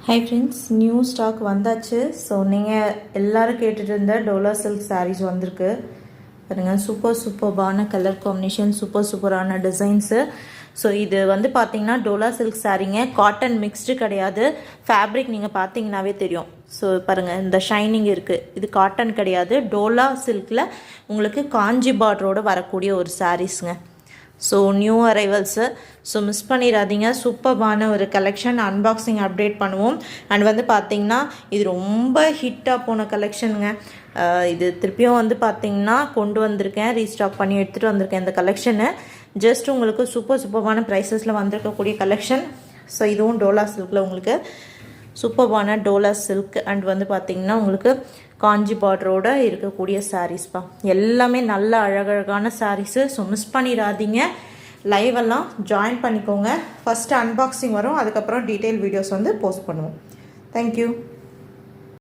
Hi friends, new stock வந்தாச்சு. So நீங்கள் எல்லோரும் கேட்டுட்டு இருந்த டோலா சில்க் சாரீஸ் வந்திருக்கு பாருங்கள். சூப்பரான கலர் காம்பினேஷன், சூப்பரான டிசைன்ஸு. ஸோ இது வந்து பார்த்தீங்கன்னா டோலா சில்க் சாரீங்க, காட்டன் மிக்ஸ்டு கிடையாது. ஃபேப்ரிக் நீங்கள் பார்த்தீங்கன்னாவே தெரியும். ஸோ பாருங்கள், இந்த ஷைனிங் இருக்குது. இது காட்டன் கிடையாது, டோலா சில்கில் உங்களுக்கு காஞ்சி பார்டரோடு வரக்கூடிய ஒரு சாரீஸுங்க. So new arrivals, so miss பண்ணிடாதீங்க. சூப்பரான ஒரு கலெக்ஷன் அன்பாக்சிங் அப்டேட் பண்ணுவோம். அண்ட் வந்து பார்த்திங்கன்னா இது ரொம்ப ஹிட்டாக போன கலெக்ஷனுங்க. இது திருப்பியும் வந்து பார்த்திங்கன்னா கொண்டு வந்திருக்கேன், ரீஸ்டாக் பண்ணி எடுத்துகிட்டு வந்திருக்கேன். இந்த கலெக்ஷனு ஜஸ்ட் உங்களுக்கு சூப்பரான ப்ரைஸஸில் வந்திருக்கக்கூடிய கலெக்ஷன். ஸோ இதுவும் டோலா சில்கில் உங்களுக்கு சூப்பரான டோலா சில்க் அண்ட் வந்து பார்த்திங்கன்னா உங்களுக்கு காஞ்சி பார்டரோடு இருக்கக்கூடிய சாரீஸ்ப்பா. எல்லாமே நல்ல அழகழகான சாரீஸு. ஸோ மிஸ் பண்ணிடாதீங்க, லைவெல்லாம் ஜாயின் பண்ணிக்கோங்க. ஃபஸ்ட்டு அன்பாக்சிங் வரும், அதுக்கப்புறம் டீட்டெயில் வீடியோஸ் வந்து போஸ்ட் பண்ணுவோம். தேங்க்யூ.